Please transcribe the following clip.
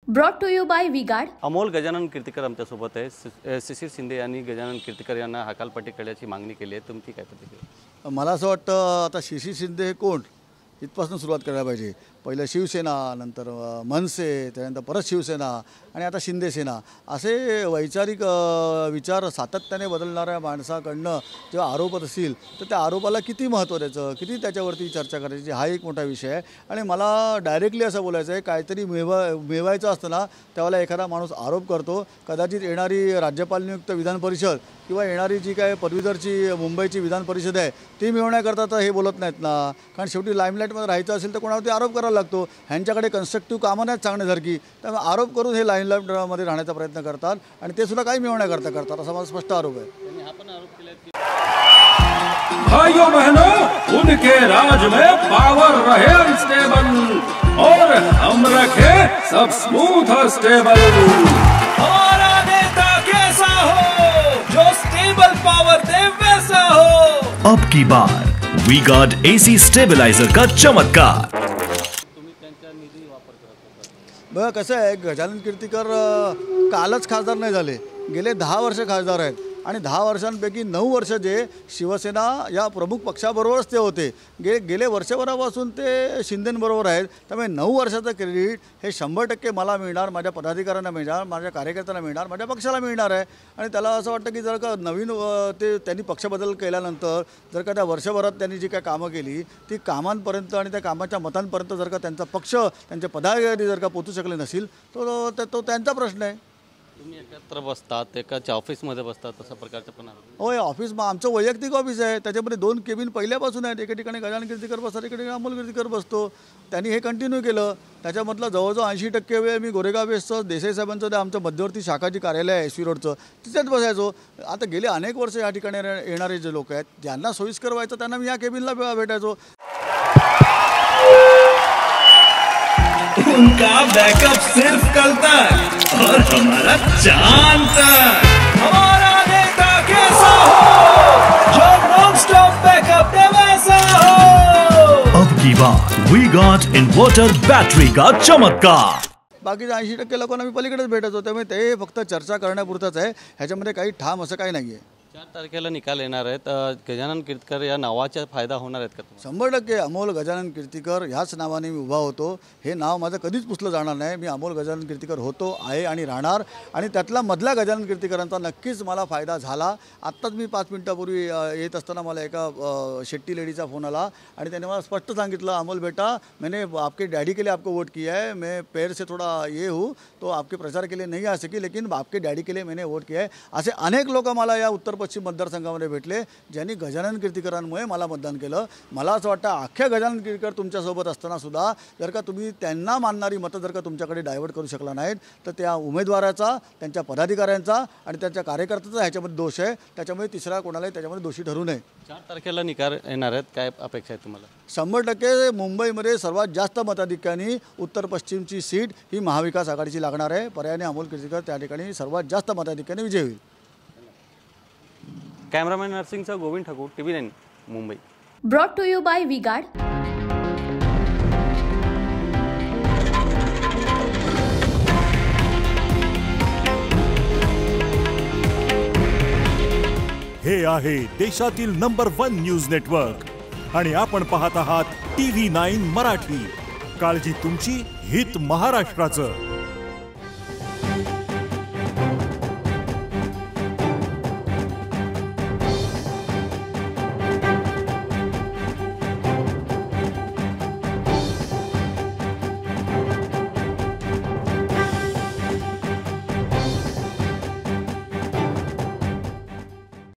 Brought to you by V Guard. Amol Gajanan Kirtikar आमच्यासोबत आहे। शिशिर शिंदे यांनी गजानन कीर्तिकर यांना हकालपट्टी करण्याची मागणी केली आहे, तुमची काय प्रतिक्रिया? मला असं वाटतं आता शिशिर शिंदे हे कोण इथपासून सुरुवात करायला पाहिजे। पहिलं शिवसेना, नंतर मनसे, त्यानंतर परत शिवसेना आणि आता शिंदे सेना, असे वैचारिक विचार सातत्याने बदलणाऱ्या माणसाकडनं जेव्हा आरोप असतील तर त्या आरोपाला किती महत्त्व द्यायचं, किती त्याच्यावरती चर्चा करायची, हा एक मोठा विषय आहे। आणि मला डायरेक्टली असं बोलायचं आहे, काहीतरी मिळवायचं असतं ना त्यावेळेला एखादा माणूस आरोप करतो, कदाचित येणारी राज्यपाल नियुक्त विधान परिषद किंवा येणारी जी काय पदवीधरची मुंबईची विधान परिषद आहे ती मिळवण्याकरता तर हे बोलत नाहीत ना, कारण शेवटी लाईमलाईटमध्ये राहायचं असेल तर कोणावरती आरोप करावा लागतो। ह्यांच्याकडे कन्स्ट्रक्टिव्ह कामं नाहीत सांगण्यासारकी, त्यामुळे आरोप करून हे लाईमलाईटमध्ये राहण्याचा प्रयत्न करतात आणि ते सुद्धा काही मिळवण्याकरता करतात, असा माझा स्पष्ट आरोप आहे। भाइयों बहनों, उनके राज में पावर रहे अनस्टेबल और हम रखे सब स्मूथ और स्टेबल। हमारा नेता कैसा हो जो स्टेबल पावर दे वैसा हो। अब की बार वी गार्ड एसी स्टेबलाइजर का चमत्कार। बघा कसं आहे, गजानन कीर्तिकर कालच खासदार नाही झाले, गेले 10 वर्ष खासदार आहेत आणि 10 वर्षांपैकी 9 वर्ष जे शिवसेना या प्रमुख पक्षाबरोबरच ते होते। गेले वर्षभरापासून ते शिंदेंबरोबर आहेत, त्यामुळे 9 वर्षाचं क्रेडिट हे 100% मला मिळणार, माझ्या पदाधिकाऱ्यांना मिळणार, माझ्या कार्यकर्त्यांना मिळणार, माझ्या पक्षाला मिळणार आहे। आणि त्याला असं वाटतं की जर का नवीन त्यांनी पक्षबदल केल्यानंतर जर का त्या वर्षभरात त्यांनी जी काय कामं केली ती कामांपर्यंत आणि त्या कामाच्या मतांपर्यंत जर का त्यांचा पक्ष, त्यांचे पदाधिकारी जर का पोचू शकले नसेल तो त्यांचा प्रश्न आहे। तुम्ही एकत्र बसतात, एकाच ऑफिसमध्ये बसतात, तसा प्रकारचं पण होय, ऑफिस आमचं वैयक्तिक ऑफिस आहे, त्याच्यामध्ये 2 केबिन पहिल्यापासून आहेत। एका ठिकाणी गजानन कीर्तिकर बसतात, एका ठिकाणी अमोल कीर्तिकर बसतो। त्यांनी हे कंटिन्यू केलं, त्याच्यामधलं जवळजवळ 80% वेळ मी गोरेगाव बेसचं देसाई साहेबांचं आमचं मध्यवर्ती शाखाची कार्यालय आहे SV रोडचं, तिथेच बसायचो। आता गेले अनेक वर्ष या ठिकाणी येणारे जे लोक आहेत ज्यांना सोयीस्कर व्हायचं त्यांना मी या केबिनला भेटायचो। उनका बैकअप सिर्फ कल तक और हमारा चांद तक। हमारा नेता कैसा हो जो नॉन स्टॉप बैकअप दे वैसा हो। अब की बार वी गार्ड इन्वर्टर बैटरी का चमत्कार। बाकीच्या 80% लोकांना मी पलीकडेच भेटायचो, त्यामुळे ते फक्त चर्चा करण्यापुरतंच आहे, ह्याच्यामध्ये काही ठाम असं काही नाही आहे। 4 तारखेला निकाल येणार आहेत, गजानन कीर्तिकर या नावाचा फायदा होणार आहेत का? 100% अमोल गजानन कीर्तिकर ह्याच नावाने मी उभा होतो। हे नाव माझं कधीच पुसलं जाणार नाही। मी अमोल गजानन कीर्तिकर होतो, आहे आणि राहणार, आणि त्यातला मधल्या गजानन कीर्तिकरांचा नक्कीच मला फायदा झाला। आत्ताच मी 5 मिनिटापूर्वी येत असताना मला एका शेट्टी लेडीचा फोन आला आणि त्याने मला स्पष्ट सांगितलं, अमोल बेटा मैंने आपके डैडी के लिए आपको वोट किया है, मैं पैर से थोड़ा ये हूँ तो आपके प्रचार के लिए नहीं आ सकी, लेकिन आपके डैडी के लिए मैंने वोट किया है। असे अनेक लोक मला या उत्तर पश्चिम मतदारसंघामध्ये भेटले ज्यांनी गजानन कीर्तिकरांमुळे मला मतदान केलं। मला असं वाटतं अख्ख्या गजानन कीर्तिकर तुमच्यासोबत असताना सुद्धा जर का तुम्ही त्यांना मानणारी मतं जर का तुमच्याकडे डायव्हर्ट करू शकला नाहीत तर त्या उमेदवाराचा, त्यांच्या पदाधिकाऱ्यांचा आणि त्यांच्या कार्यकर्त्याचा ह्याच्यामध्ये दोष आहे, त्याच्यामुळे तिसरा कोणालाही त्याच्यामध्ये दोषी ठरू नये। 4 तारखेला निकाल येणार आहेत, काय अपेक्षा आहे तुम्हाला? 100% मुंबईमध्ये सर्वात जास्त मताधिक्याने उत्तर पश्चिमची सीट ही महाविकास आघाडीची लागणार आहे। पर्यायाने अमोल कीर्तिकर त्या ठिकाणी सर्वात जास्त मताधिक्याने विजयी होईल। कॅमेरामॅन नरसिंगचा Govind Thakur, TV9 Mumbai. Brought to you by V Guard. हे आहे देशातील नंबर 1 न्यूज नेटवर्क आणि आपण पाहत आहात TV9 मराठी। काळजी तुमची, हित महाराष्ट्राचं।